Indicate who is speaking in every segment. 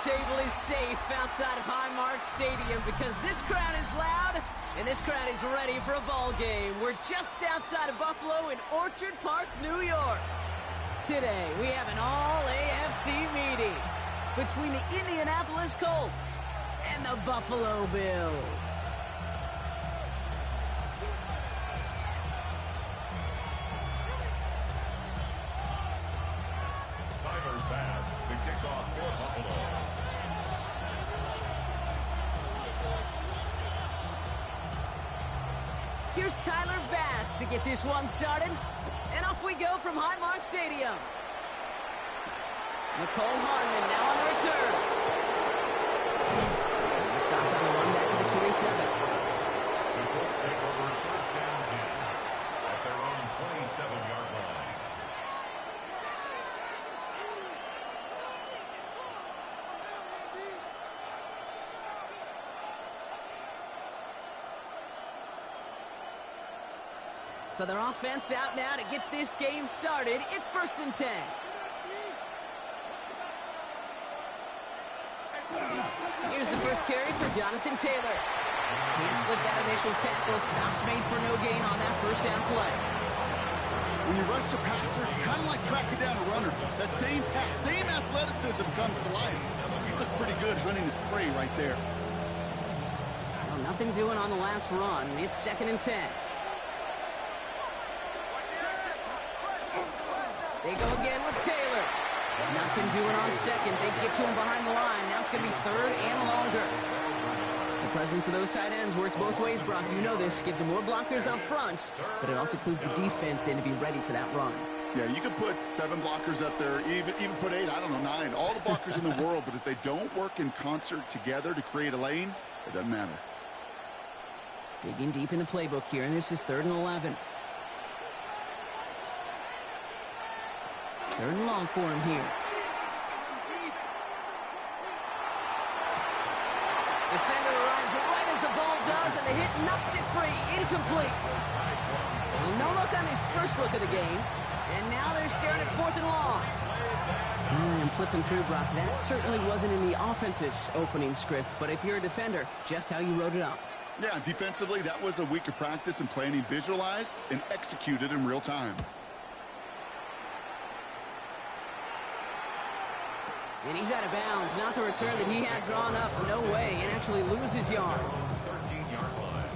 Speaker 1: table is safe outside of Highmark Stadium because this crowd is loud and this crowd is ready for a ball game. We're just outside of Buffalo in Orchard Park, New York. Today, we have an all-AFC meeting between the Indianapolis Colts and the Buffalo Bills.
Speaker 2: The kickoff for Buffalo.
Speaker 1: Here's Tyler Bass to get this one started. And off we go from Highmark Stadium. McCole Hardman now on the return. He stopped on the run back to the 27.
Speaker 2: The Colts take over first down 10 at their own 27-yard line.
Speaker 1: So their offense out now to get this game started. It's 1st and 10. Here's the first carry for Jonathan Taylor. Can't slip that initial tackle. Stops made for no gain on that first down play.
Speaker 3: When you rush the passer, it's kind of like tracking down a runner. That same pass, same athleticism comes to life. He looked pretty good hunting his prey right there.
Speaker 1: Well, nothing doing on the last run. It's 2nd and 10. They go again with Taylor. Nothing doing on second. They get to him behind the line. Now it's going to be 3rd and longer. The presence of those tight ends works both ways, Brock. You know this. Gives them more blockers up front, but it also clues the defense in to be ready for that run.
Speaker 3: Yeah, you could put 7 blockers up there, even put 8, I don't know, 9. All the blockers in the world, but if they don't work in concert together to create a lane, it doesn't matter.
Speaker 1: Digging deep in the playbook here, and this is 3rd and 11. 3rd and long for him here. Defender arrives right as the ball does, and the hit knocks it free. Incomplete. Well, no look on his first look of the game, and now they're staring at 4th and long. I'm flipping through, Brock. That certainly wasn't in the offense's opening script, but if you're a defender, just how you wrote it up.
Speaker 3: Yeah, defensively, that was a week of practice and planning visualized and executed in real time.
Speaker 1: And he's out of bounds. Not the return that he had drawn up. No way. And actually loses yards.
Speaker 2: 13-yard line.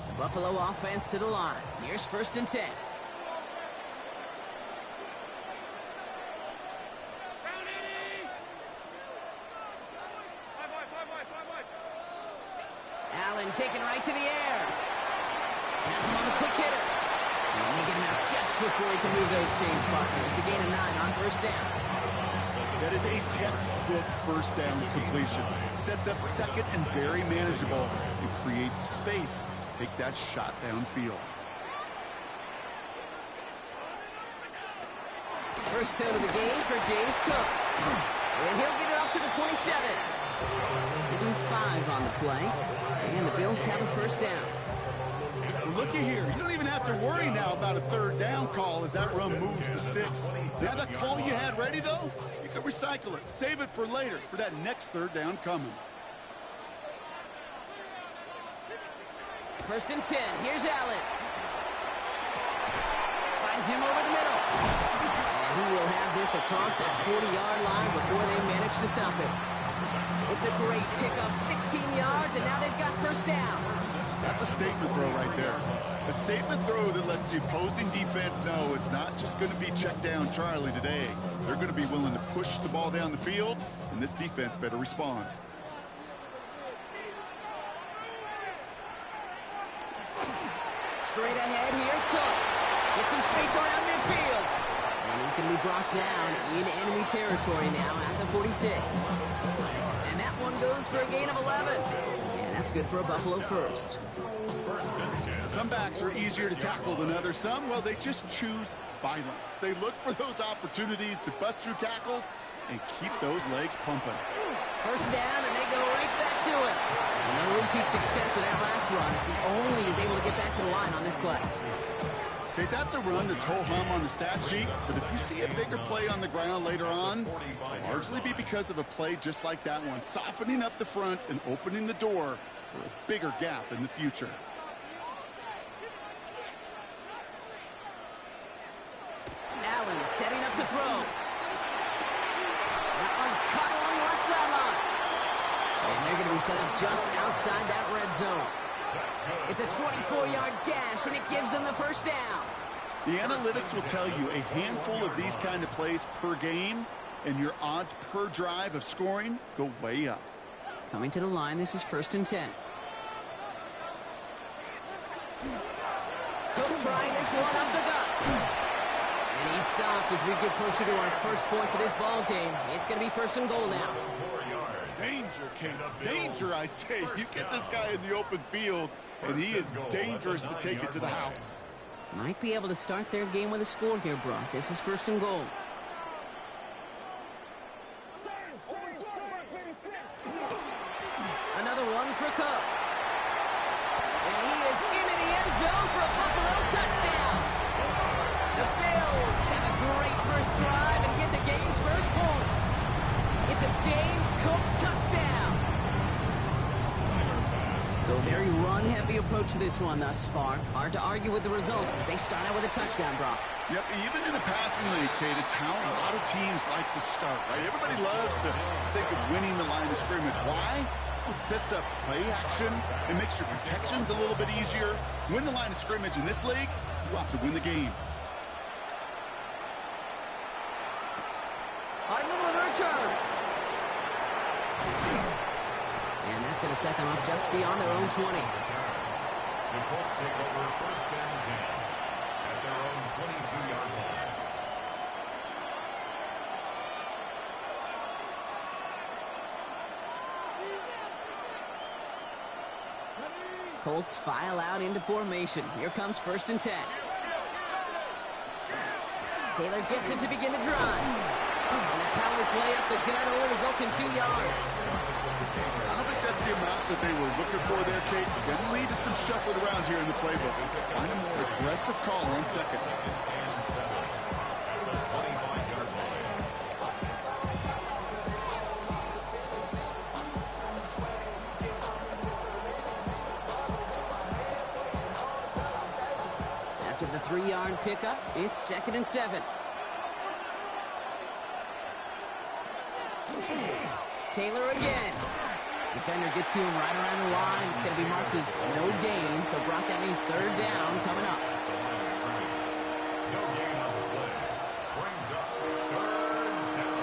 Speaker 1: The Buffalo offense to the line. Here's 1st and 10. Taken right to the air. Has him on the quick hitter. And they get him out just before he can move those chains, Parker. It's a gain of 9 on 1st down.
Speaker 3: That is a textbook 1st down completion. Sets up 2nd and very manageable. It creates space to take that shot downfield.
Speaker 1: First toe of the game for James Cook. And he'll get it up to the 27. Getting 5 on the play. And the Bills have a 1st down.
Speaker 3: Well, looky here. You don't even have to worry now about a 3rd down call as that run moves the sticks. Now that call you had ready, though, you can recycle it. Save it for later, for that next 3rd down coming.
Speaker 1: 1st and 10. Here's Allen. Finds him over the middle. And he will have this across that 40-yard line before they manage to stop it. It's a great pickup, 16 yards, and now they've got 1st down.
Speaker 3: That's a statement throw right there. A statement throw that lets the opposing defense know it's not just going to be check down Charlie today. They're going to be willing to push the ball down the field, and this defense better respond.
Speaker 1: Straight ahead, here's Cook. Gets some space around midfield. And he's going to be brought down in enemy territory now at the 46. And that one goes for a gain of 11. And that's good for a Buffalo 1st.
Speaker 3: Some backs are easier to tackle than others. Some, well, they just choose violence. They look for those opportunities to bust through tackles and keep those legs pumping.
Speaker 1: First down, and they go right back to it. No repeat success of that last run as he only is able to get back to the line on this play.
Speaker 3: Okay, that's a run that's ho-hum on the stat sheet, but if you see a bigger play on the ground later on, it'll largely be because of a play just like that one, softening up the front and opening the door for a bigger gap in the future.
Speaker 1: Allen setting up to throw. That one's caught along the left sideline. And they're going to be set up just outside that red zone. It's a 24-yard gash, and it gives them the first down.
Speaker 3: The analytics will tell you a handful of these kind of plays per game, and your odds per drive of scoring go way up.
Speaker 1: Coming to the line, this is 1st and 10. Cook trying this one up the gut. And he's stopped as we get closer to our first points of this ball game. It's going to be 1st and goal now.
Speaker 3: Danger, King. Danger, I say. You get this guy in the open field, and he is dangerous to take it to the house.
Speaker 1: Might be able to start their game with a score here, Brock. This is 1st and goal. Another one for Cook. And he is into the end zone for a Buffalo touchdown. The Bills have a great first drive and get the game's first points. It's a James Cook touchdown. So a very run-heavy approach to this one thus far. Hard to argue with the results as they start out with a touchdown, Brock.
Speaker 3: Yep, even in a passing league, Kate, it's how a lot of teams like to start, right? Everybody loves to think of winning the line of scrimmage. Why? It sets up play action. It makes your protections a little bit easier. Win the line of scrimmage in this league, you have to win the game.
Speaker 1: Hardman with a return. And that's going to set them up just beyond their own 20.
Speaker 2: The Colts take over 1st and 10 at their own 22-yard line.
Speaker 1: Colts file out into formation. Here comes 1st and 10. Taylor gets it to begin the drive. And the power play up the gut only results in 2 yards.
Speaker 3: I don't think that's the amount that they were looking for there, Kate. Going to lead to some shuffling around here in the playbook. Find a more aggressive call on 2nd.
Speaker 1: After the 3-yard pickup, it's 2nd and 7. Taylor again. Defender gets to him right around the line. It's going to be marked as no gain. So, Brock, that means 3rd down coming up.
Speaker 2: No gain on the play. Brings up 3rd down.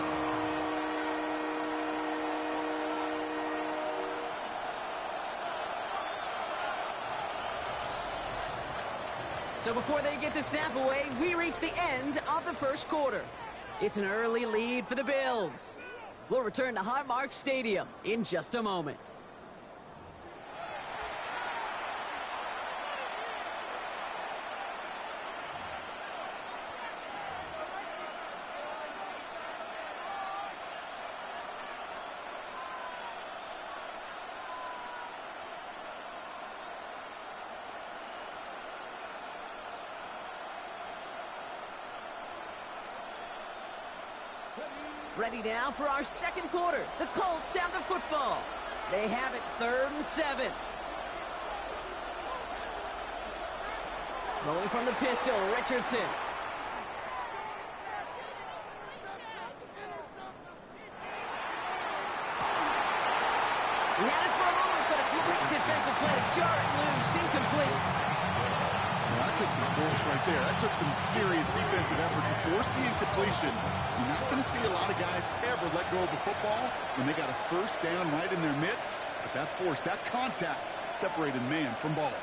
Speaker 1: So before they get the snap away, we reach the end of the 1st quarter. It's an early lead for the Bills. We'll return to Highmark Stadium in just a moment. Ready now for our 2nd quarter. The Colts have the football. They have it 3rd and 7. Rolling from the pistol, Richardson. He had it for a moment, but a great defensive play to jar it loose, incomplete.
Speaker 3: Well, that took some force right there. That took some serious defensive effort to force the incompletion. You're not going to see a lot of guys ever let go of the football when they got a 1st down right in their midst. But that force, that contact, separated man from ball.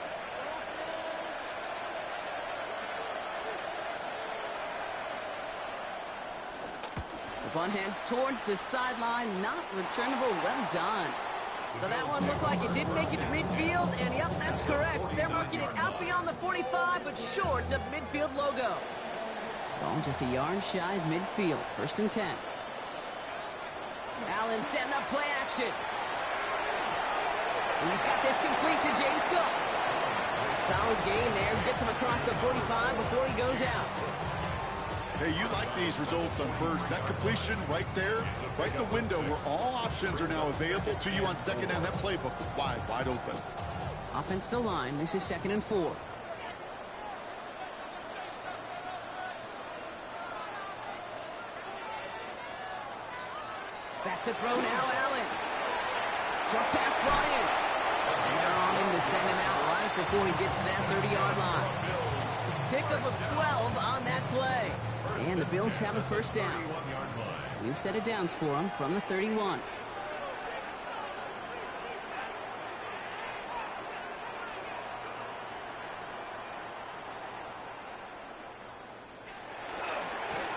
Speaker 1: The punt heads towards the sideline, not returnable. Well done. So that one looked like it didn't make it to midfield, and yep, that's correct. They're marking it out beyond the 45, but short of the midfield logo. Ball just a yard shy of midfield, 1st and 10. Allen setting up play action. He's got this complete to James Cook. Solid gain there. Gets him across the 45 before he goes out.
Speaker 3: Hey, you like these results on first. That completion right there, right in the window where all options are now available to you on second down. That playbook wide open.
Speaker 1: Offense to line. This is 2nd and 4. Back to throw now, Allen. Short pass brought in. And they're on him to send him out right before he gets to that 30-yard line. Pickup of 12 on that play. And the Bills have a first down. New set of downs for them from the 31.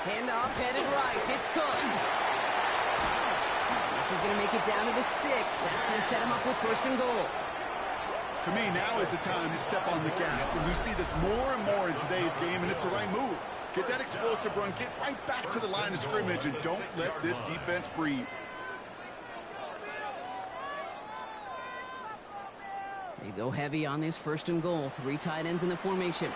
Speaker 1: Handoff headed right. It's Cook. This is going to make it down to the 6. That's going to set him up with 1st and goal.
Speaker 3: To me, now is the time to step on the gas, and we see this more and more in today's game, and it's the right move. Get that explosive run, get right back to the line of scrimmage, and don't let this defense breathe.
Speaker 1: They go heavy on this 1st and goal. 3 tight ends in the formation.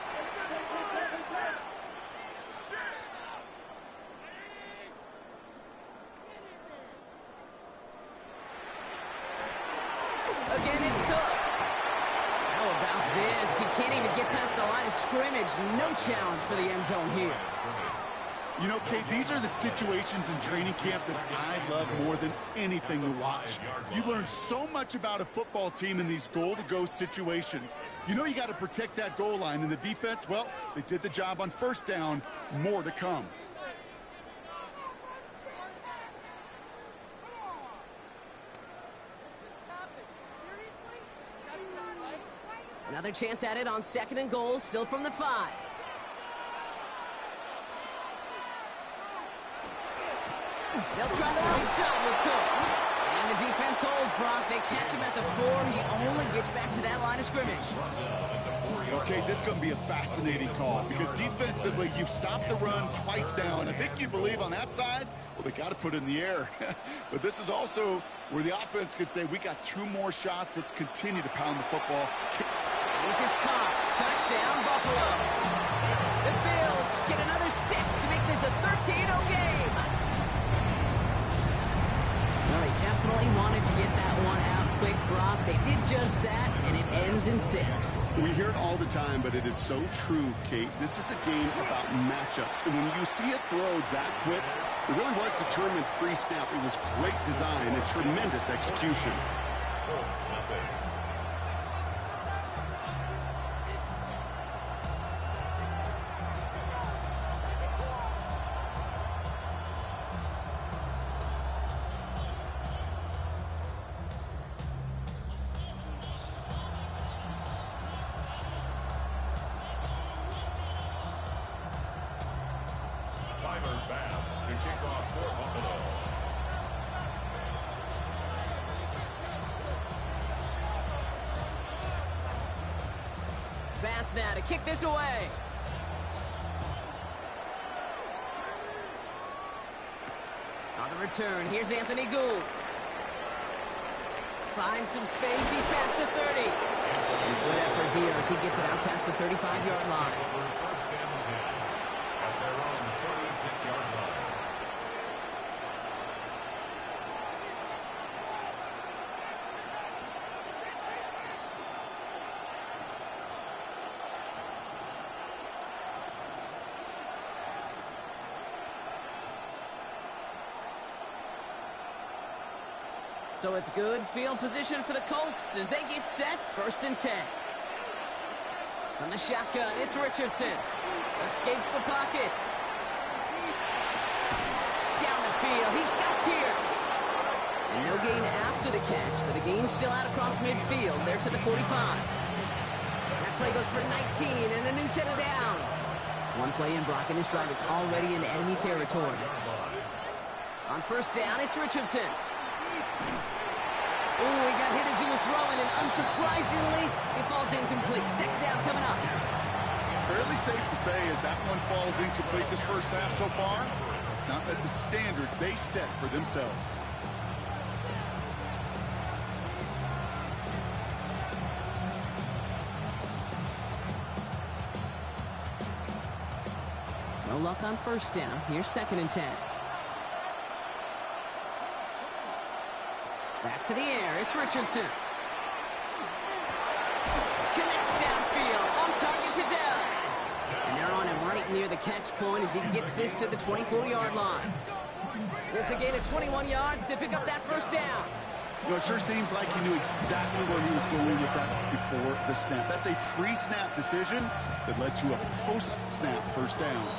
Speaker 1: Again, it's Cook. How about this? He can't even get past the line of scrimmage. No challenge for the end zone here.
Speaker 3: You know, Kate, these are the situations in training camp that I love more than anything to watch. You learn so much about a football team in these goal-to-go situations. You know you got to protect that goal line, and the defense, well, they did the job on 1st down. More to come.
Speaker 1: Another chance at it on 2nd and goal, still from the 5. They'll try the right side with Cook. And the defense holds, Brock. They catch him at the 4. He only gets back to that line of scrimmage.
Speaker 3: Okay, this is going to be a fascinating call because defensively, you've stopped the run twice now, and I think you believe on that side, well, they got to put it in the air. But this is also where the offense could say, we got 2 more shots. Let's continue to pound the football.
Speaker 1: This is Cox. Touchdown, Buffalo. The Bills get another 6 to make this a 13-0 game. Well, they definitely wanted to get that one out quick, Brock. They did just that, and it ends in 6.
Speaker 3: We hear it all the time, but it is so true, Kate. This is a game about matchups. And when you see a throw that quick, it really was determined pre-snap. It was great design and tremendous execution.
Speaker 1: Bass now to kick this away. On the return, here's Anthony Gould. Finds some space, he's past the 30. And good effort here as he gets it out past the 35-yard line.
Speaker 2: At their own 36-yard line.
Speaker 1: So it's good field position for the Colts as they get set, 1st and 10. From the shotgun, it's Richardson. Escapes the pocket. Down the field, he's got Pierce. And no gain after the catch, but the gain's still out across midfield. There to the 45. That play goes for 19 and a new set of downs. One play in, Brock, and his drive is already in enemy territory. On 1st down, it's Richardson. Ooh, he got hit as he was throwing, and unsurprisingly, he falls incomplete. 2nd down coming up.
Speaker 3: Fairly safe to say as that one falls incomplete this first half so far, it's not met the standard they set for themselves.
Speaker 1: No luck on first down. Here's 2nd and 10. Back to the air. It's Richardson. Connects downfield. On target to Dell. And they're on him right near the catch point as he gets this to the 24-yard line. It's a gain of 21 yards to pick up that first down.
Speaker 3: You know, it sure seems like he knew exactly where he was going with that before the snap. That's a pre-snap decision that led to a post-snap first down.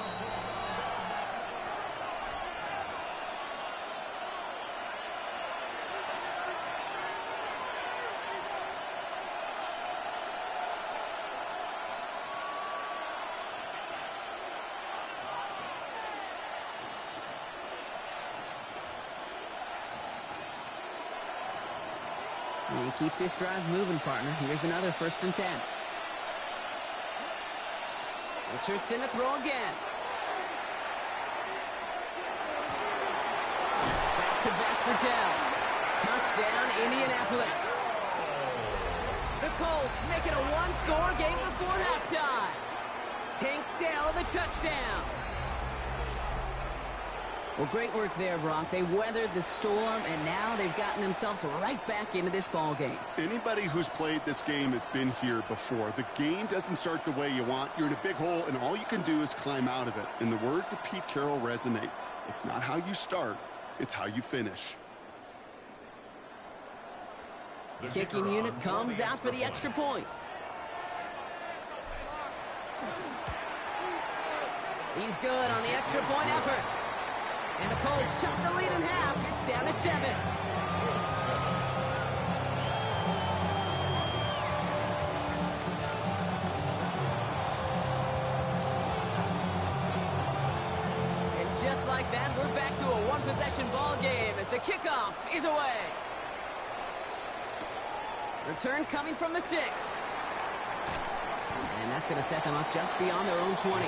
Speaker 1: And keep this drive moving, partner. Here's another 1st and 10. Richardson to throw again. It's back-to-back for Dell. Touchdown, Indianapolis. The Colts make it a one-score game before halftime. Tank Dell the touchdown. Well, great work there, Brock. They weathered the storm, and now they've gotten themselves right back into this ball game.
Speaker 3: Anybody who's played this game has been here before. The game doesn't start the way you want. You're in a big hole, and all you can do is climb out of it. And the words of Pete Carroll resonate. It's not how you start, it's how you finish.
Speaker 1: The kicking unit comes out for the extra point. He's good on the extra point effort. And the Colts chop the lead in half. It's down to 7. And just like that, we're back to a one-possession ball game as the kickoff is away. Return coming from the 6. And that's going to set them up just beyond their own 20.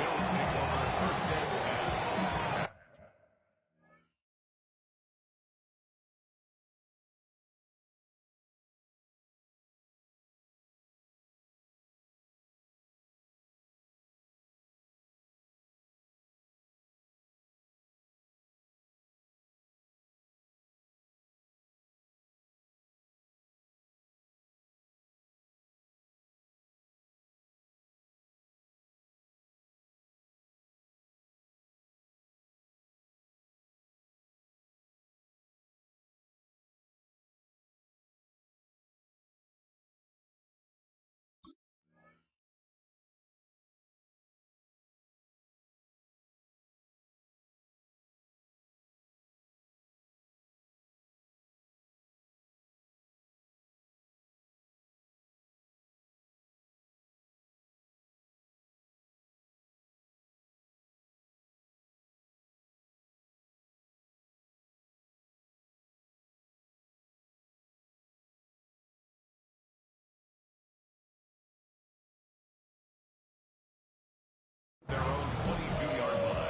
Speaker 2: Their own 22-yard line.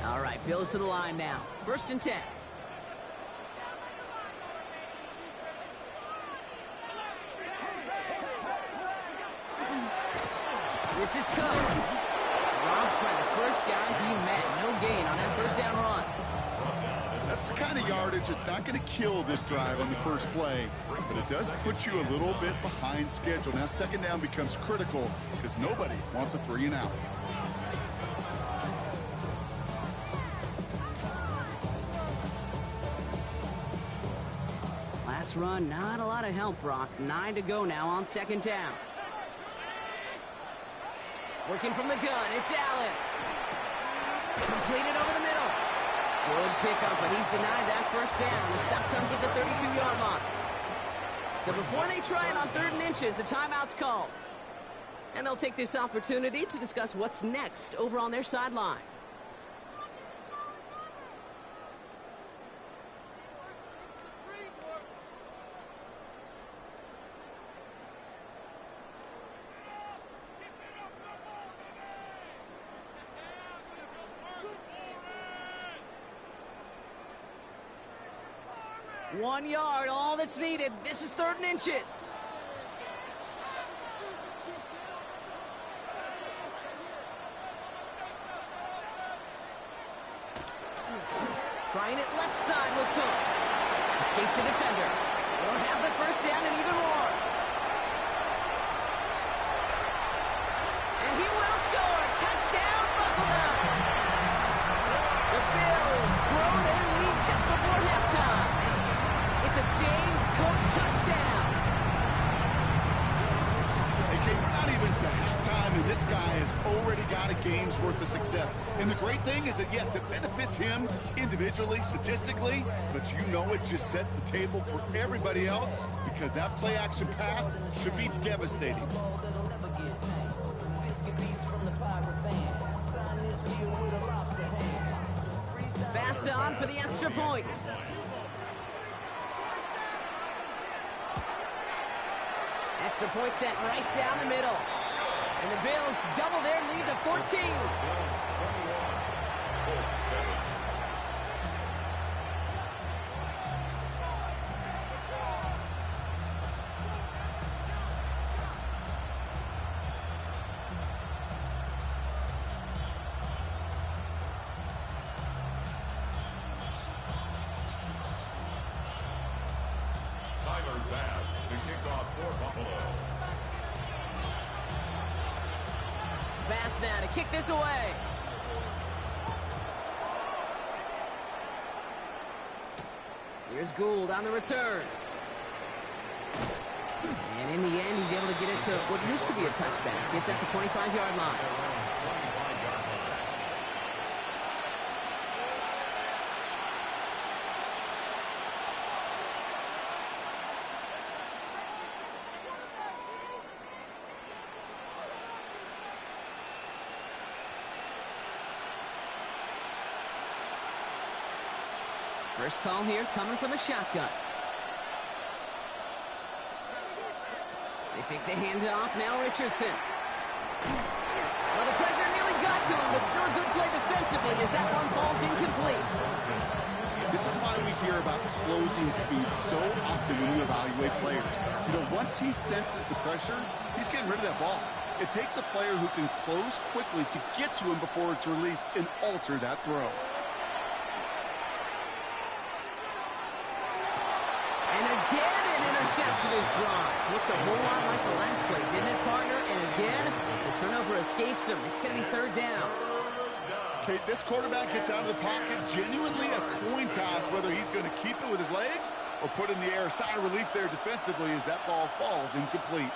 Speaker 1: All right, Bills to the line now. 1st and 10. This is Cook. Robbed by the first guy he met. No gain on that first down run.
Speaker 3: That's the kind of yardage that's not going to kill this drive on the first play, but it does put you a little bit behind schedule. Now 2nd down becomes critical because nobody wants a 3 and out.
Speaker 1: Last run, not a lot of help, Brock. 9 to go now on 2nd down. Working from the gun, it's Allen. Completed over the middle. Good pickup, but he's denied that first down. The stop comes at the 32-yard line. So before they try it on 3rd and inches, a timeout's called. And they'll take this opportunity to discuss what's next over on their sideline. 1 yard, all that's needed. This is 3rd and inches. Trying it left side with Cook. Escapes the defender. They'll have the 1st down and even more. And he will score. Touchdown, Buffalo. The Bills grow their lead just before halftime. It's a James Cook touchdown.
Speaker 3: Okay, we're not even to halftime, and this guy has already got a game's worth of success. And the great thing is that, yes, it benefits him individually, statistically, but you know it just sets the table for everybody else because that play-action pass should be devastating.
Speaker 1: Pass on for the extra point. Extra point set right down the middle. And the Bills double their lead to 14.
Speaker 2: Bills 21, Colts 7. Tyler Bass to kick off for Buffalo.
Speaker 1: Bass now to kick this away. Here's Gould on the return. And in the end, he's able to get it to what used to be a touchback. It's at the 25-yard line. First call here coming from the shotgun. They fake the handoff. Now Richardson. Well, the pressure nearly got to him, but still a good play defensively as that one falls incomplete.
Speaker 3: This is why we hear about closing speed so often when you evaluate players. You know, once he senses the pressure, he's getting rid of that ball. It takes a player who can close quickly to get to him before it's released and alter that throw.
Speaker 1: And again, an interception is dropped. Looked a whole lot like the last play, didn't it, partner? And again, the turnover escapes him. It's going to be 3rd down.
Speaker 3: Okay, this quarterback gets out of the pocket, genuinely a coin toss whether he's going to keep it with his legs or put in the air. Sigh of relief there defensively as that ball falls incomplete.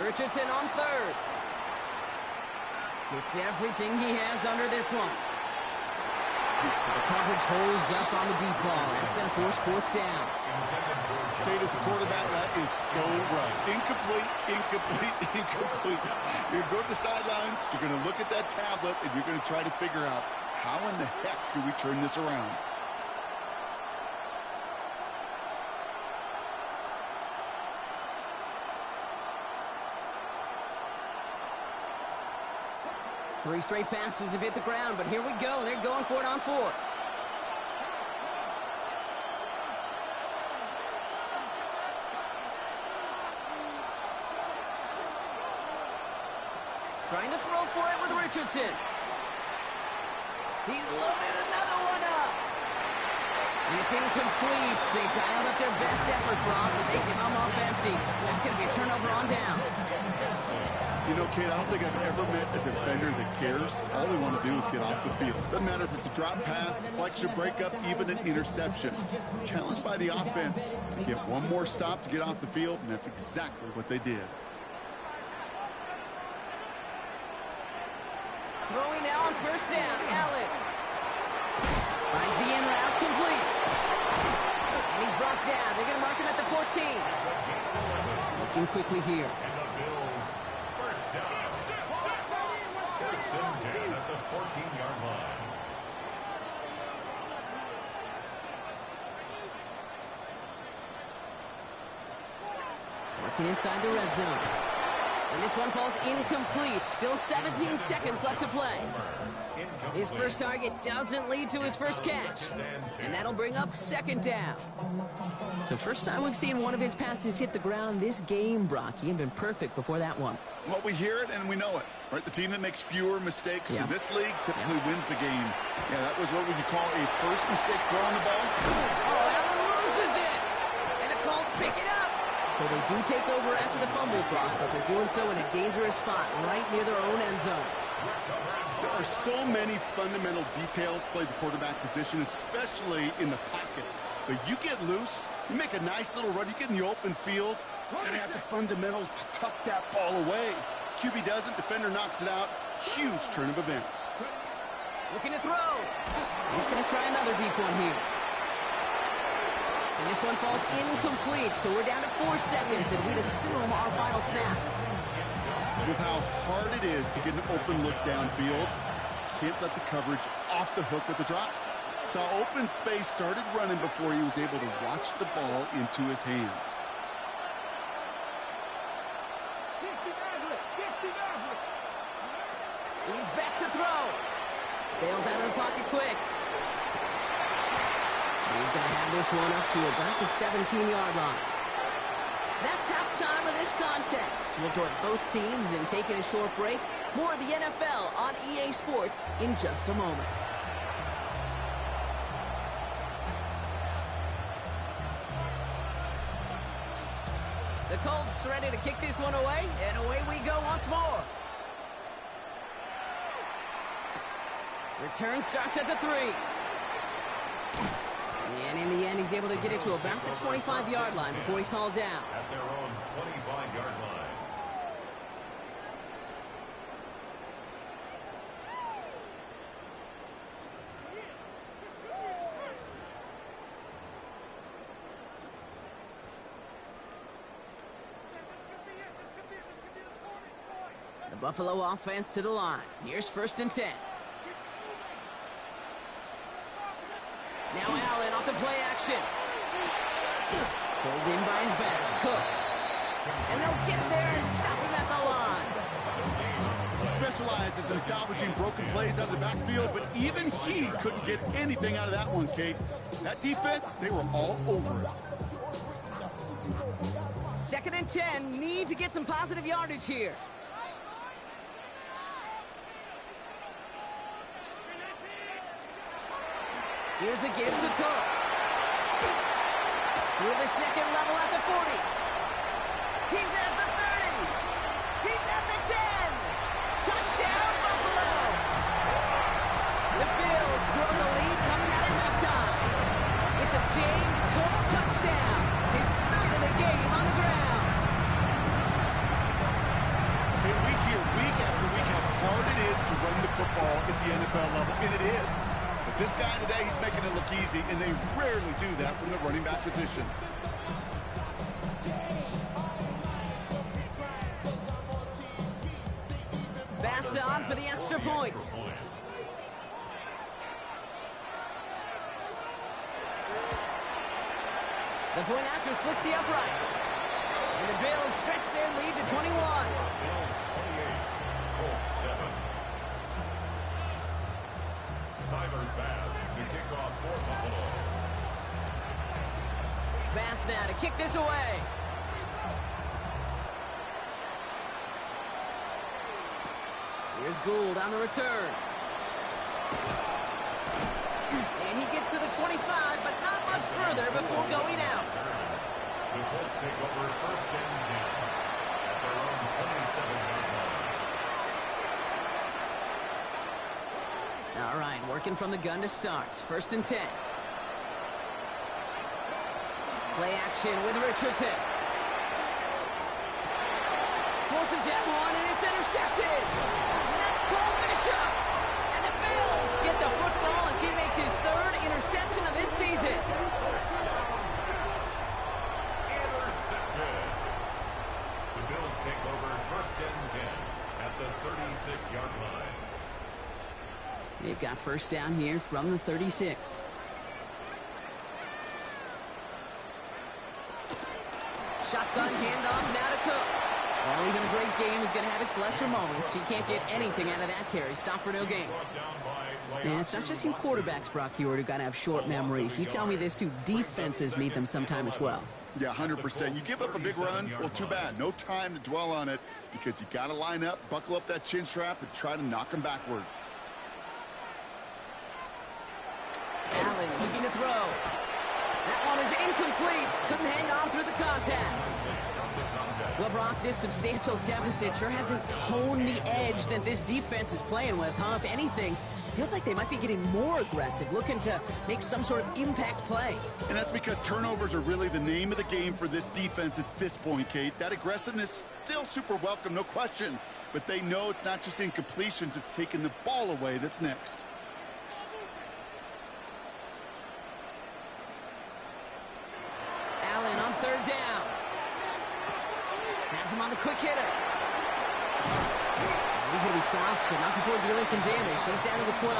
Speaker 1: Richardson on 3rd. Gets everything he has under this one. So the coverage holds up on the deep ball. That's going to force 4th down.
Speaker 3: Fate as a quarterback, that is so rough. Incomplete, incomplete, incomplete. You're going to go to the sidelines, you're going to look at that tablet, and you're going to try to figure out how in the heck do we turn this around.
Speaker 1: Three straight passes have hit the ground, but here we go. They're going for it on 4th. Trying to throw for it with Richardson. He's loaded another one up. And it's incomplete. They dialed up their best effort, Brock, but they come up empty. That's going to be a turnover on downs.
Speaker 3: You know, Kate, I don't think I've ever met a defender that cares. All they want to do is get off the field. Doesn't matter if it's a drop pass, deflection, breakup, even an interception. Challenged by the offense to get one more stop to get off the field, and that's exactly what they did.
Speaker 1: Throwing now on 1st down. Allen finds the in route complete. And he's brought down. They're going to mark him at the 14. Looking quickly here.
Speaker 2: First and 10 at the 14-yard line.
Speaker 1: Working inside the red zone. And this one falls incomplete. Still 17 seconds left to play. His first target doesn't lead to his first catch. And that'll bring up second down. So first time we've seen one of his passes hit the ground this game, Brock. He had been perfect before that one.
Speaker 3: Well, we hear it and we know it. Right? The team that makes fewer mistakes in this league typically wins the game. Yeah, that was what would you call a first mistake throwing the ball?
Speaker 1: Oh, Allen loses it! And the Colts pick it up! So they do take over after the fumble, Brock, but they're doing so in a dangerous spot right near their own end zone.
Speaker 3: There are so many fundamental details play the quarterback position, especially in the pocket. But you get loose, you make a nice little run, you get in the open field, you're going to have the fundamentals to tuck that ball away. QB doesn't, defender knocks it out. Huge turn of events.
Speaker 1: Looking to throw. He's going to try another deep one here. And this one falls incomplete, so we're down to 4 seconds, and we'd assume our final snap.
Speaker 3: With how hard it is to get an open look downfield, can't let the coverage off the hook with the drop. Saw open space, started running before he was able to watch the ball into his hands.
Speaker 1: He's back to throw. Bails out of the pocket quick. He's going to have this one up to about the 17-yard line. That's halftime of this contest. We'll join both teams in taking a short break. More of the NFL on EA Sports in just a moment. The Colts ready to kick this one away, and away we go once more. Return starts at the 3. And in the end, he's able to get it to about the 25-yard line before he's hauled down.
Speaker 2: At their own 25-yard line.
Speaker 1: The Buffalo offense to the line. Here's 1st and 10. Now Allen off the play action. Pulled in by his back. Cook. And they'll get there and stop him at the line.
Speaker 3: He specializes in salvaging broken plays out of the backfield, but even he couldn't get anything out of that one, Kate. That defense, they were all over it.
Speaker 1: 2nd and 10. Need to get some positive yardage here. Here's a give to Cook. With a second level at the 40. He's at the 30. He's at the 10. Touchdown, Buffalo. The Bills grow the lead coming out of halftime. It's a James Cook touchdown. His 3rd of the game on the ground.
Speaker 3: Hey, we hear week after week how hard it is to run the football at the NFL level, and it is. This guy today, he's making it look easy, and they rarely do that from the running back position.
Speaker 1: Pass on for the extra point. The point after splits the uprights. And the Bills stretch their lead to 21.
Speaker 2: Bills 28, Colts 7. Tyler Bass to kick off for Buffalo.
Speaker 1: Bass now to kick this away. Here's Gould on the return. And he gets to the 25, but not much further before going out.
Speaker 2: The Colts take over 1st and 10 at their own 27-yard line.
Speaker 1: All right, working from the gun to start. 1st and 10. Play action with Richardson. Forces that one, and it's intercepted. And that's Cole Bishop. And the Bills get the football as he makes his 3rd interception of this season.
Speaker 2: Intercepted. The Bills take over 1st and 10 at the 36-yard line.
Speaker 1: They've got 1st down here from the 36. Shotgun handoff now to Cook. Ball Well, even a great game is going to have its lesser moments. You can't get anything out of that carry. Stop for no gain. And it's not just you quarterbacks, Brock Heward, who got to have short memories. You tell me this too, defenses need them sometime as well.
Speaker 3: Yeah, 100%. You give up a big run, well, too bad. No time to dwell on it because you got to line up, buckle up that chin strap, and try to knock them backwards.
Speaker 1: Allen looking to throw. That one is incomplete. Couldn't hang on through the contact. Well, Brock, this substantial deficit sure hasn't toned the edge that this defense is playing with, huh? If anything, feels like they might be getting more aggressive, looking to make some sort of impact play.
Speaker 3: And that's because turnovers are really the name of the game for this defense at this point, Kate. That aggressiveness still super welcome, no question. But they know it's not just incompletions, it's taking the ball away that's next.
Speaker 1: Allen on third down. Has him on the quick hitter. He's going to be stopped, but not before dealing some damage. He's down to the 12.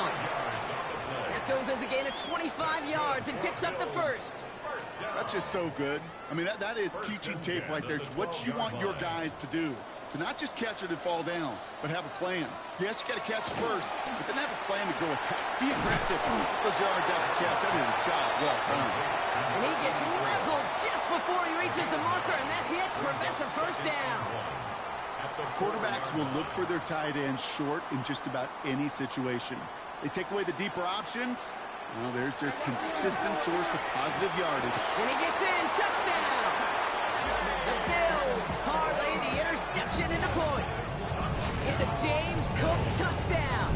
Speaker 1: That goes as a gain of 25 yards and picks up the first.
Speaker 3: That's just so good. I mean, that is teaching tape right there. It's what you want your guys to do. To not just catch it and fall down, but have a plan. Yes, you got to catch it first, but then have a plan to go attack. Be aggressive. Get those yards after catch. That is a job well done.
Speaker 1: And he gets leveled just before he reaches the marker, and that hit prevents a first down.
Speaker 3: Quarterbacks will look for their tight end short in just about any situation. They take away the deeper options. Well, there's their consistent source of positive yardage.
Speaker 1: And he gets in. Touchdown. The Bills parlay the interception into points. It's a James Cook touchdown.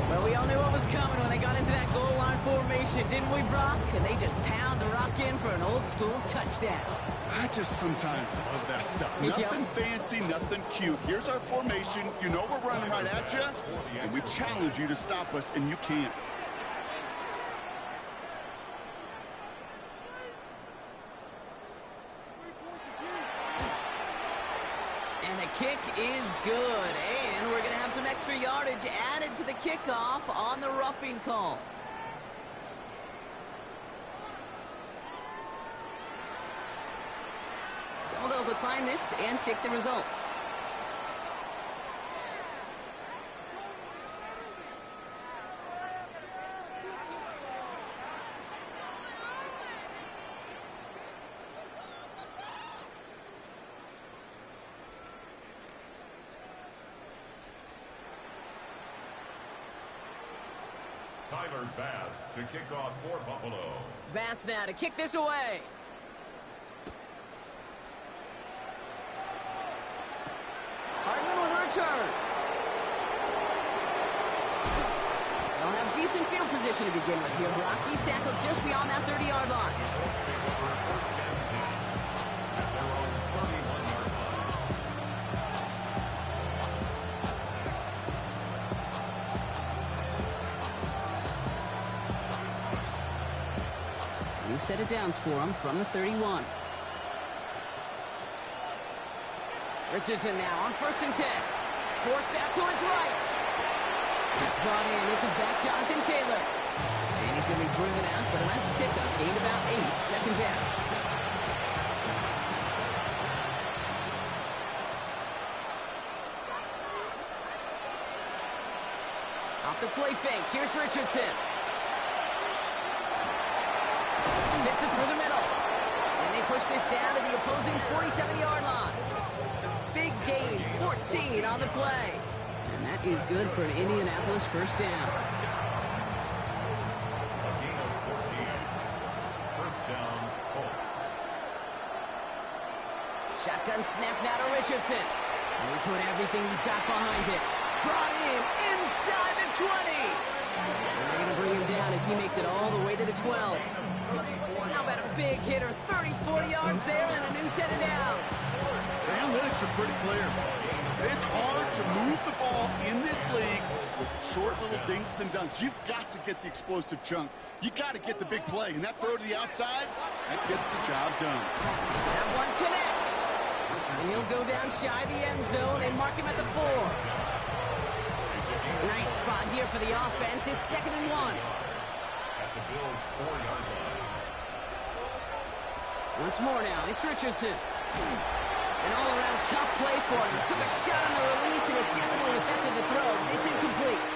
Speaker 1: Well, we all knew what was coming when they got into that goal line formation, didn't we, Brock? And they just pound the rock in for an old-school touchdown.
Speaker 3: I just sometimes love that stuff.
Speaker 1: Yep.
Speaker 3: Nothing fancy, nothing cute. Here's our formation. You know we're running right at you, and we challenge you to stop us, and you can't.
Speaker 1: And the kick is good, and we're going to have some extra yardage added to the kickoff on the roughing call. So they'll decline this and take the results.
Speaker 2: Tyler Bass to kick off for Buffalo.
Speaker 1: Bass now to kick this away. Hardman with a return. They'll have decent field position to begin with here. Rocky's tackled just beyond that 30-yard line.
Speaker 2: Colts take over first and 10 at their own 31-yard line.
Speaker 1: New set of downs for him from the 31. Richardson now on first and 10. Forced out to his right. It's brought in. It's his back, Jonathan Taylor. And he's going to be driven out, but a nice pickup. Gained about 8. Second down. Off the play fake. Here's Richardson. Fits it through the middle. And they push this down to the opposing 47-yard line. Big gain, 14 on the play. And that is good for an Indianapolis first down.
Speaker 2: A gain of 14. First down, Colts.
Speaker 1: Shotgun snap now to Richardson. And he put everything he's got behind it. Brought in inside the 20. And they're going to bring him down as he makes it all the way to the 12. How about a big hitter, 30, 40 yards there and a new set of downs.
Speaker 3: The analytics are pretty clear. It's hard to move the ball in this league with short little dinks and dunks. You've got to get the explosive chunk. You got to get the big play. And that throw to the outside, that gets the job done.
Speaker 1: That one connects. And he'll go down shy of the end zone. They mark him at the 4. Nice spot here for the offense. It's 2nd and 1.
Speaker 2: At the Bills' 4-yard line.
Speaker 1: Once more now, it's Richardson. tough play for him. He took a shot on the release, and it definitely affected the throw. It's incomplete.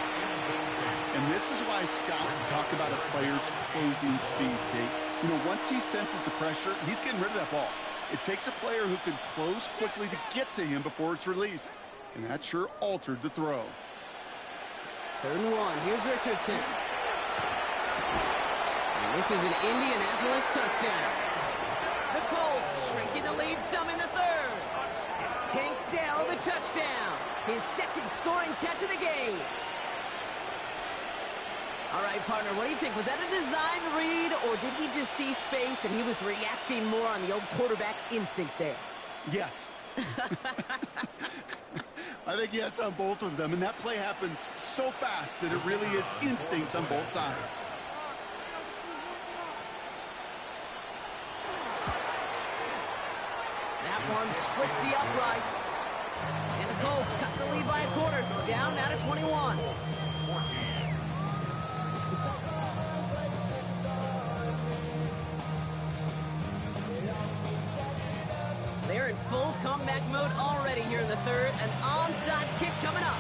Speaker 3: And this is why scouts talk about a player's closing speed, Kate. You know, once he senses the pressure, he's getting rid of that ball. It takes a player who can close quickly to get to him before it's released. And that sure altered the throw.
Speaker 1: 3rd and 1. Here's Richardson. And this is an Indianapolis touchdown. The Colts shrinking the lead some in the 3rd. Tank Dell the touchdown. His 2nd scoring catch of the game. All right, partner, what do you think? Was that a design read, or did he just see space and he was reacting more on the old quarterback instinct there?
Speaker 3: Yes. I think yes on both of them, and that play happens so fast that it really is instincts on both sides.
Speaker 1: That one splits the uprights. And the Colts cut the lead by a quarter, down now to 21. They're in full comeback mode already here in the 3rd. An onside kick coming up.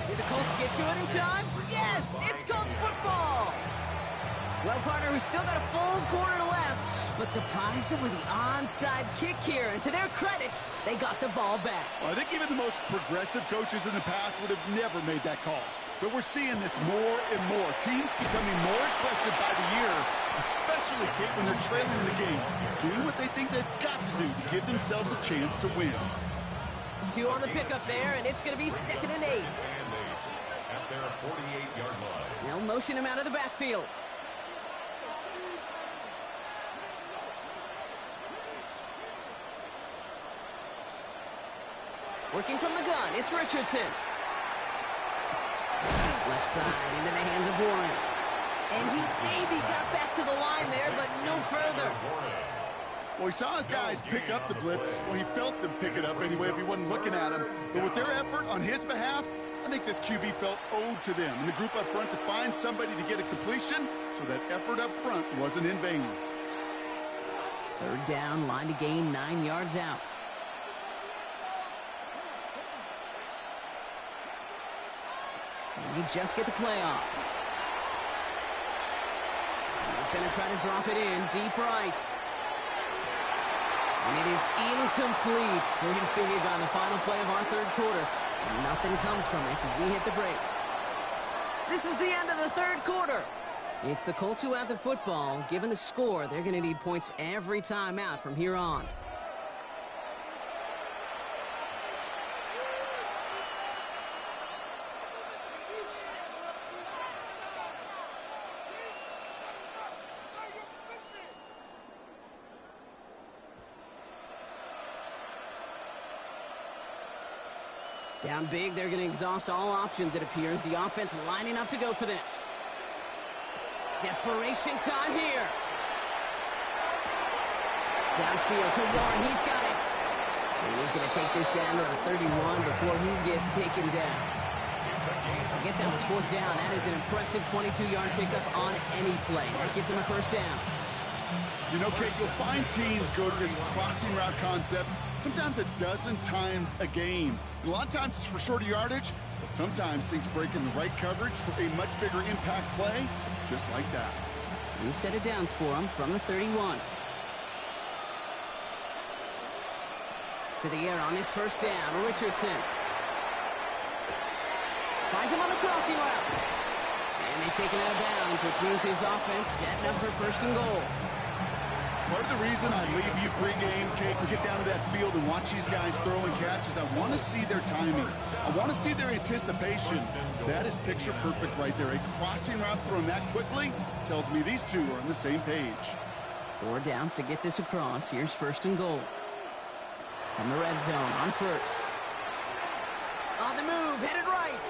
Speaker 1: Did the Colts get to it in time? Yes! It's Colts football! Well, partner, we've still got a full quarter left, but surprised them with the onside kick here. And to their credit, they got the ball back.
Speaker 3: Well, I think even the most progressive coaches in the past would have never made that call. But we're seeing this more and more. Teams becoming more aggressive by the year, especially, Kate, when they're trailing in the game, doing what they think they've got to do to give themselves a chance to win.
Speaker 1: 2 on the pickup there, and it's going to be 2nd and 8.
Speaker 2: At their 48-yard line.
Speaker 1: They'll motion him out of the backfield. Working from the gun, it's Richardson. Left side into the hands of Warren. And he maybe got back to the line there, but no further.
Speaker 3: Well, he saw his guys pick up the blitz. Well, he felt them pick it up anyway if he wasn't looking at him. But with their effort on his behalf, I think this QB felt owed to them and the group up front to find somebody to get a completion, so that effort up front wasn't in vain.
Speaker 1: 3rd down, line to gain 9 yards out. And they just get the play off. He's going to try to drop it in deep right. And it is incomplete. We're big on the final play of our 3rd quarter. And nothing comes from it as we hit the break. This is the end of the 3rd quarter. It's the Colts who have the football. Given the score, they're going to need points every time out from here on. Down big, they're going to exhaust all options, it appears. The offense lining up to go for this. Desperation time here. Downfield to Warren, he's got it. And he's going to take this down to the 31 before he gets taken down. Forget that was 4th down. That is an impressive 22-yard pickup on any play. That gets him a 1st down.
Speaker 3: You know, Kate, you'll find teams go to this crossing route concept sometimes a dozen times a game. And a lot of times it's for shorter yardage, but sometimes things break in the right coverage for a much bigger impact play, just like that.
Speaker 1: New set of downs for him from the 31. To the air on this 1st down, Richardson. Finds him on the crossing route. And they take him out of bounds, which means his offense setting up for 1st and goal.
Speaker 3: Part of the reason I leave you pregame, Kate, and get down to that field and watch these guys throw and catch is I want to see their timing. I want to see their anticipation. That is picture perfect right there. A crossing route thrown that quickly tells me these two are on the same page.
Speaker 1: 4 downs to get this across. Here's 1st and goal. From the red zone on 1st. On the move, headed right.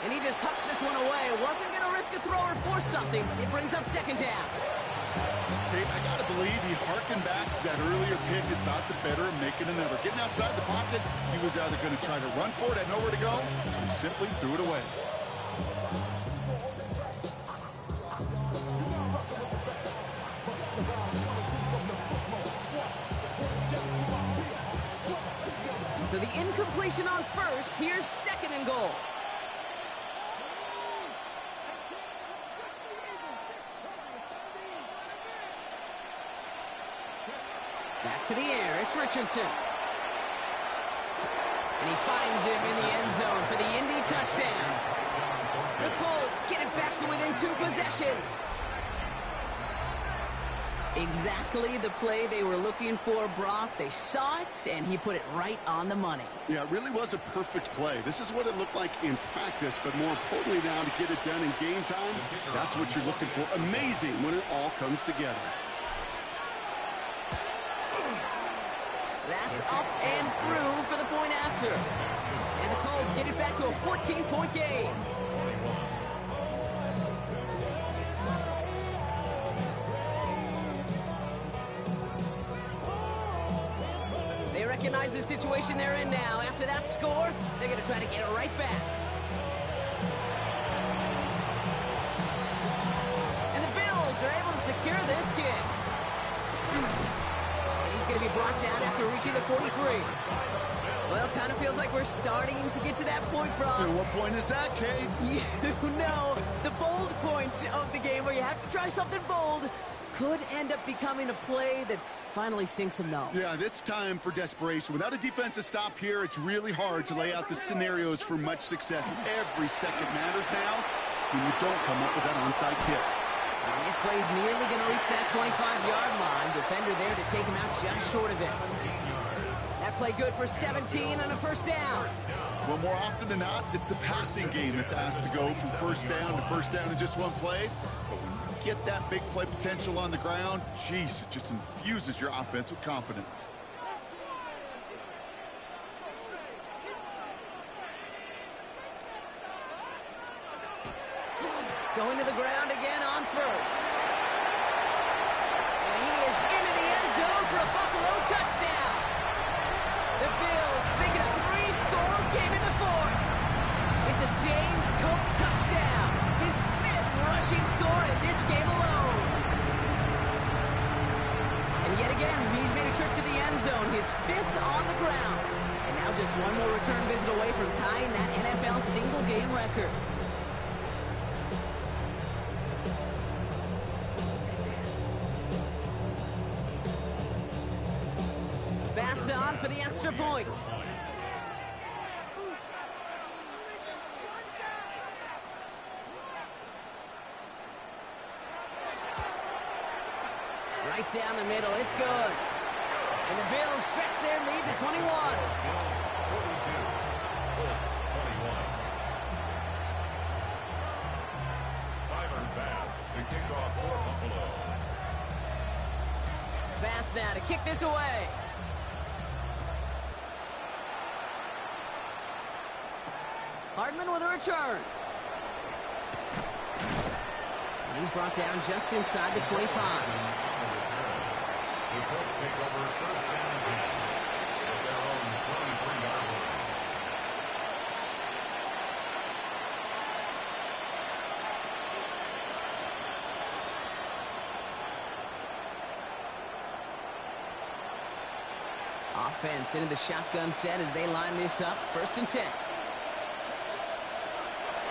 Speaker 1: And he just hucks this one away. Wasn't going to risk a throw or force something. It brings up 2nd down.
Speaker 3: Kate, I got to believe he harkened back to that earlier pick and thought the better of making another. Getting outside the pocket, he was either going to try to run for it, had nowhere to go, so he simply threw it away.
Speaker 1: after the incompletion on first, here's second and goal. Back to the air, it's Richardson. And he finds him in the end zone for the Indy touchdown. The Colts get it back to within 2 possessions. Exactly the play they were looking for, Brock. They saw it, and he put it right on the money.
Speaker 3: Yeah, it really was a perfect play. This is what it looked like in practice, but more importantly now to get it done in game time, that's what you're looking for. Amazing when it all comes together.
Speaker 1: That's up and through for the point after. And the Colts get it back to a 14-point game. They recognize the situation they're in now. After that score, they're going to try to get it right back. And the Bills are able to secure this kick. Going to be brought down after reaching the 43. Well, kind of feels like we're starting to get to that point, Brock.
Speaker 3: And what point is that, Cade?
Speaker 1: You know, the bold point of the game where you have to try something bold could end up becoming a play that finally sinks them though.
Speaker 3: Yeah, it's time for desperation. Without a defensive stop here, it's really hard to lay out the scenarios for much success. Every second matters now when you don't come up with that onside kick.
Speaker 1: And this play's nearly going to reach that 25-yard line. Defender there to take him out just short of it. That play good for 17 on a first down.
Speaker 3: Well, more often than not, it's the passing game that's asked to go from first down in just one play. But when you get that big play potential on the ground, geez, it just infuses your offense with confidence.
Speaker 1: Going to the ground again on first. And he is into the end zone for a Buffalo touchdown. The Bills make it a 3-score game in the fourth. It's a James Cook touchdown. His 5th rushing score in this game alone. And yet again, he's made a trip to the end zone. His 5th on the ground. And now just one more return visit away from tying that NFL single-game record. Pass on for the extra point. Right down the middle, it's good. And the Bills stretch their lead to 21.
Speaker 2: Bills 42, Colts 21. Tyler Bass to kick off for Buffalo.
Speaker 1: Bass now to kick this away. Hardman with a return. And he's brought down just inside the 25.
Speaker 2: The Colts take over first down and 10 at their own 23-yard line.
Speaker 1: Offense into the shotgun set as they line this up. First and 10.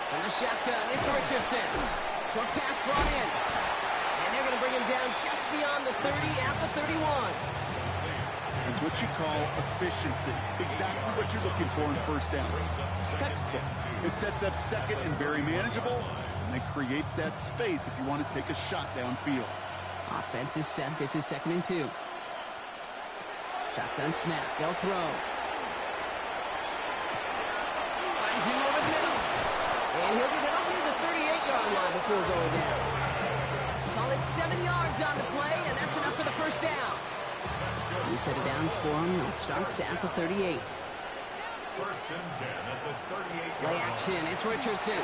Speaker 1: From the shotgun, it's Richardson. Short pass brought in. And they're going to bring him down just beyond the 30 at the 31.
Speaker 3: It's what you call efficiency. Exactly what you're looking for in first down. Textbook. It sets up second and very manageable, and it creates that space if you want to take a shot downfield.
Speaker 1: Offense is set. This is 2nd and 2. Shotgun snap. They'll throw. Finds him over the middle. And he'll get it up near the 38-yard line before going down. Call it 7 yards on the play, and that's enough for the first down. New set of downs for him. It starts at the 38.
Speaker 2: First and 10 at the 38.
Speaker 1: Play action. It's Richardson.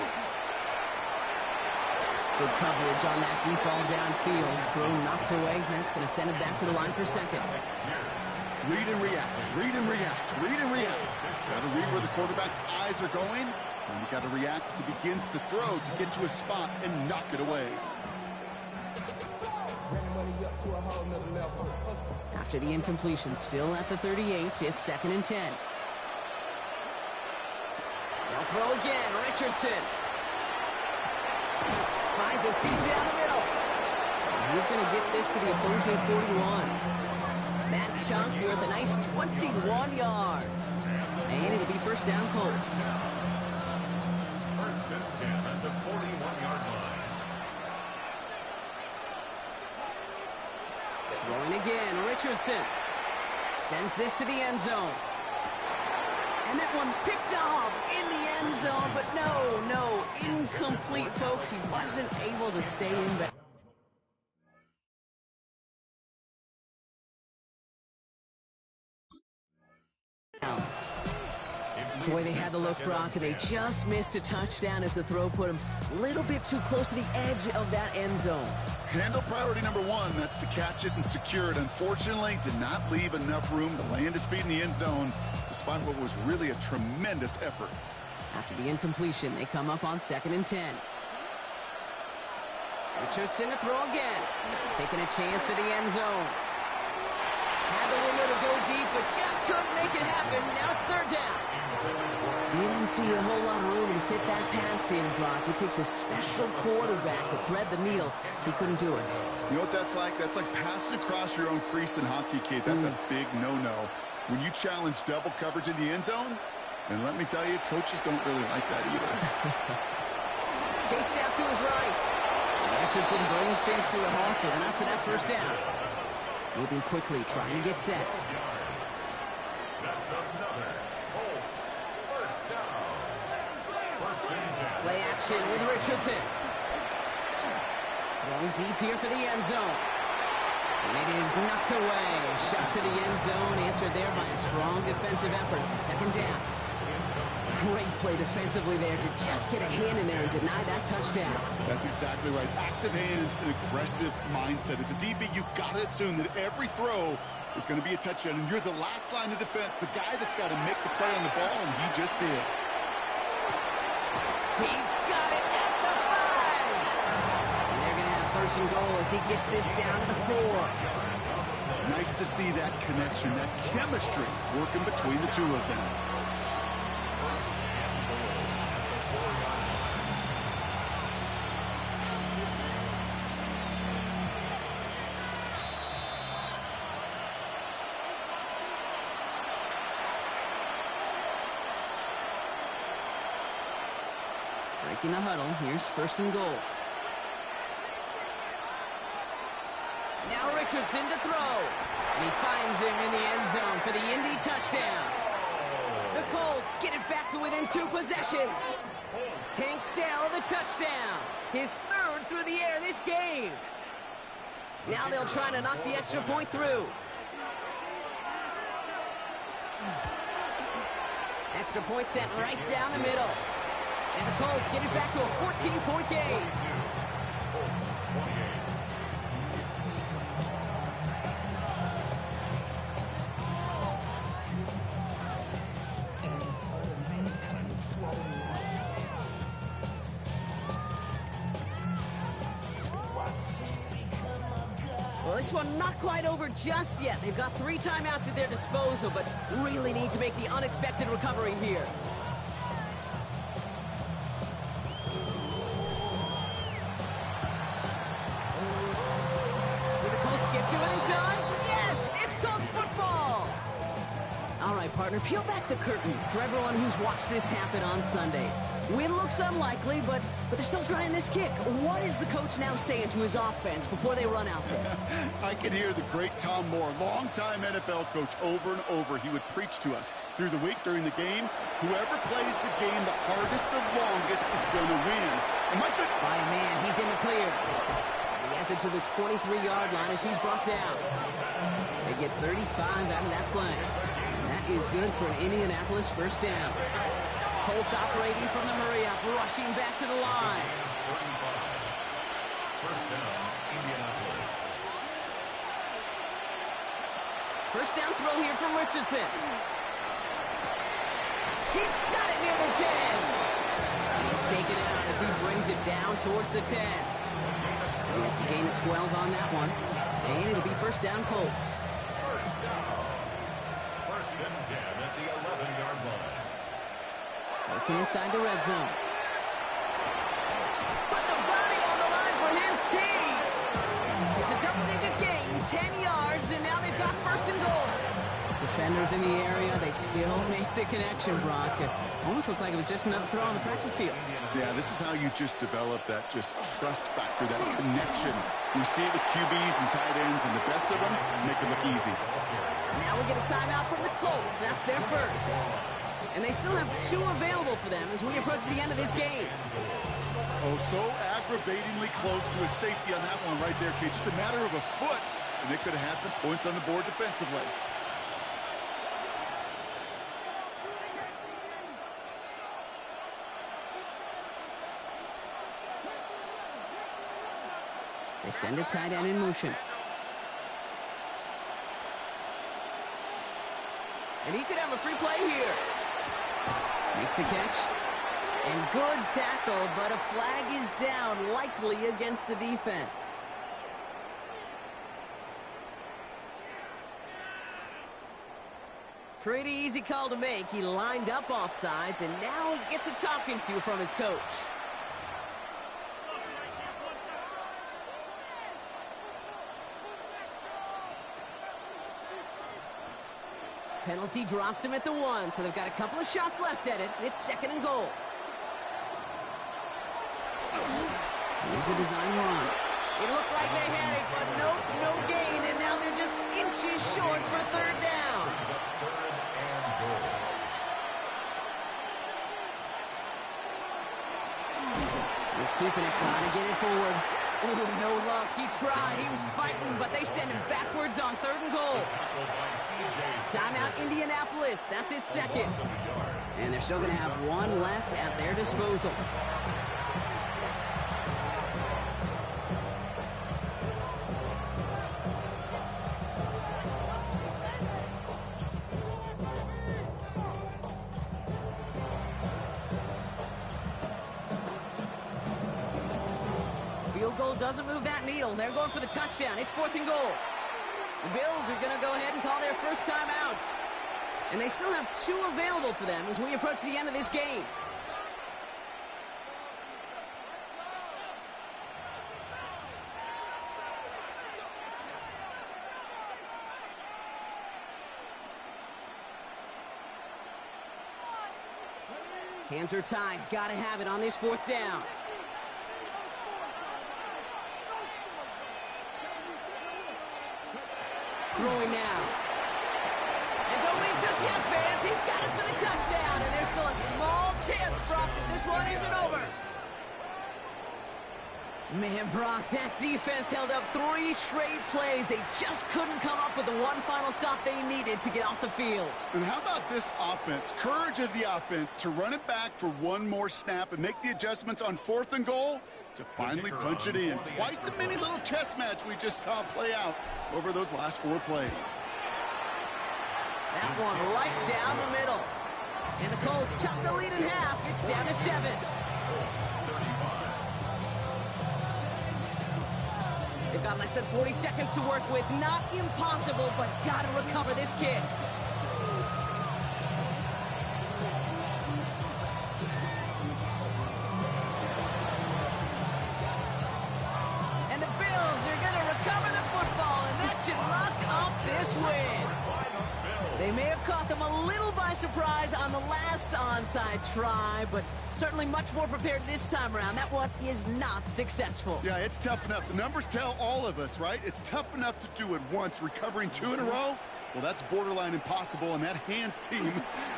Speaker 1: Good coverage on that deep ball downfield. Throw knocked away. That's going to send him back to the line for second.
Speaker 3: Read and react. Read and react. Read and react. Got to read where the quarterback's eyes are going. And you got to react as he begins to throw to get to a spot and knock it away.
Speaker 1: After the incompletion, still at the 38, it's 2nd and 10. They'll throw again. Richardson finds a seam down the middle. He's going to get this to the opposing 41. That chunk worth a nice 21 yards. And it'll be first down, Colts.
Speaker 2: First and 10 at the 41-yard line.
Speaker 1: Going again, Richardson sends this to the end zone. And that one's picked off in the end zone, but no, incomplete, folks. He wasn't able to stay in bounds. Boy, they had the look, Brock, and they just missed a touchdown as the throw put him a little bit too close to the edge of that end zone.
Speaker 3: Handle priority number one, that's to catch it and secure it. Unfortunately, did not leave enough room to land his feet in the end zone, despite what was really a tremendous effort.
Speaker 1: After the incompletion, they come up on 2nd and 10. Richardson to throw again. Taking a chance to the end zone. Had the window to go deep, but just couldn't make it happen. Now it's 3rd down. Didn't see a whole lot of room to fit that pass in, Brock. It takes a special quarterback to thread the needle. He couldn't do it.
Speaker 3: You know what that's like? That's like passing across your own crease in hockey, kid. That's a big no-no. When you challenge double coverage in the end zone, and let me tell you, coaches don't really like that either.
Speaker 1: Chased out to his right. Richardson brings things to a halt with enough for that first down. Moving quickly, trying to get set.
Speaker 2: That's another Colts first down. First and 10.
Speaker 1: Play action with Richardson. Going deep here for the end zone. And it is knocked away. Shot to the end zone, answered there by a strong defensive effort. 2nd down. Great play defensively there to just get a hand in there and deny that touchdown.
Speaker 3: That's exactly right. Active hands and aggressive mindset. As a DB, you've got to assume that every throw is going to be a touchdown, and you're the last line of defense, the guy that's got to make the play on the ball, and he just did.
Speaker 1: He's got it at the 5. And they're going to have 1st and goal as he gets this down to the 4.
Speaker 3: Nice to see that connection, that chemistry working between the two of them.
Speaker 1: Breaking the huddle. Here's 1st and goal. Now Richardson to throw. And he finds him in the end zone for the Indy touchdown. The Colts get it back to within 2 possessions. Tank Dell the touchdown. His 3rd through the air this game. Now they'll try to knock the extra point through. Extra point set right down the middle. And the Colts get it back to a 14-point game.
Speaker 2: Colts 28.
Speaker 1: Well, this one not quite over just yet. They've got 3 timeouts at their disposal, but really need to make the unexpected recovery here. To it in time. Yes, it's Colts football. All right, partner, peel back the curtain for everyone who's watched this happen on Sundays. Win looks unlikely, but they're still trying this kick. What is the coach now saying to his offense before they run out there?
Speaker 3: I can hear the great Tom Moore, longtime NFL coach, over and over. He would preach to us through the week during the game. Whoever plays the game the hardest, the longest is going to win. And my good...
Speaker 1: By a man, he's in the clear. He has it to the 23-yard line as he's brought down. They get 35 out of that play. And that is good for an Indianapolis first down. Colts operating from the hurry-up, rushing back to the line.
Speaker 2: First down, Indianapolis.
Speaker 1: First down throw here from Richardson. He's got it near the 10. And he's taken it out as he brings it down towards the 10. It's a gain of 12 on that one. And it'll be first down, Colts.
Speaker 2: First down. First and 10 at the 11-yard line.
Speaker 1: Looking inside the red zone. Put the body on the line for his team. It's a double-digit gain, 10 yards, and now they've got first and goal. Defenders in the area, they still make the connection, Brock. It almost looked like it was just another throw on the practice field.
Speaker 3: Yeah, this is how you just develop that just trust factor, that connection. We see it with QBs and tight ends, and the best of them make it look easy.
Speaker 1: Now we get a timeout from the Colts. That's their first. And they still have 2 available for them as we approach the end of this game.
Speaker 3: Oh, so aggravatingly close to a safety on that one right there, Kate. Just a matter of a foot, and they could have had some points on the board defensively.
Speaker 1: They send a tight end in motion. And he could have a free play here. Makes the catch. And good tackle, but a flag is down, likely against the defense. Pretty easy call to make. He lined up offsides, and now he gets a talking to from his coach. Penalty drops him at the 1, so they've got a couple of shots left at it. It's second and goal. Here's a design run. It looked like they had it, but nope, no gain, and now they're just inches short for third down. He's keeping it, trying to get it forward. Ooh, no luck. He tried. He was fighting, but they send him backwards on third and goal. Timeout, Indianapolis. That's its second. And they're still going to have 1 left at their disposal. Field goal doesn't move that needle. They're going for the touchdown. It's fourth and goal. The Bills are going to go ahead and call their first time out. And they still have 2 available for them as we approach the end of this game. Hands are tied. Got to have it on this fourth down. Throwing now. And don't leave just yet, fans. He's got it for the touchdown. And there's still a small chance, Brock, that this one isn't over. Man, Brock, that defense held up 3 straight plays. They just couldn't come up with the one final stop they needed to get off the field.
Speaker 3: And how about this offense? Courage of the offense to run it back for 1 more snap and make the adjustments on fourth and goal to finally punch it in. Quite the mini little chess match we just saw play out over those last 4 plays.
Speaker 1: That one right down the middle. And the Colts chop the lead in half. It's down to 7. They've got less than 40 seconds to work with. Not impossible, but got to recover this kick. And the Bills are going to recover the football, and that should lock up this win. They may have caught them a little by surprise on the last onside try, but certainly much more prepared this time around. That one is not successful.
Speaker 3: Yeah, it's tough enough. The numbers tell all of us, right? It's tough enough to do it once. Recovering 2 in a row, well, that's borderline impossible. And that hands team,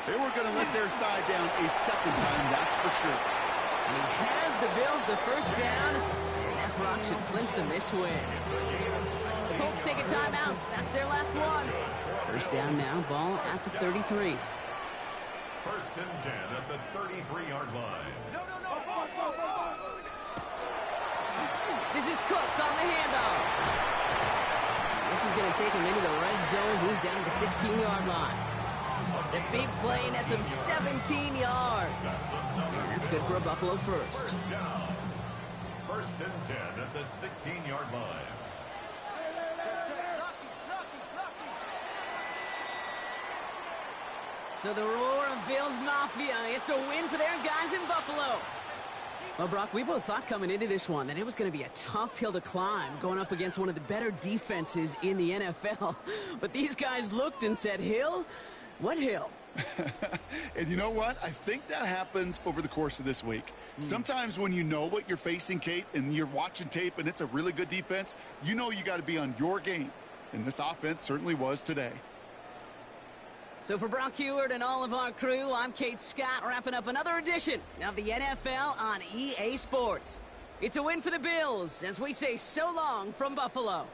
Speaker 3: they were going to let their side down a second time, that's for sure.
Speaker 1: And he has the Bills the first down, and that Brock should clinch them this win. The Colts take a timeout. That's their last one. First down now, ball at the 33.
Speaker 2: First and 10 at the 33-yard line.
Speaker 1: This is Cook on the handoff. This is going to take him into the red zone. He's down to the 16-yard line. The big play nets him 17 yards. And that's good for a Buffalo first.
Speaker 2: First and 10 at the 16-yard line.
Speaker 1: So the roar of Bills Mafia, it's a win for their guys in Buffalo. Well, Brock, we both thought coming into this one that it was going to be a tough hill to climb going up against one of the better defenses in the NFL. But these guys looked and said, Hill? What hill?
Speaker 3: And you know what? I think that happened over the course of this week. Sometimes when you know what you're facing, Kate, and you're watching tape and it's a really good defense, you know you got to be on your game. And this offense certainly was today.
Speaker 1: So for Brock Heward and all of our crew, I'm Kate Scott, wrapping up another edition of the NFL on EA Sports. It's a win for the Bills as we say so long from Buffalo.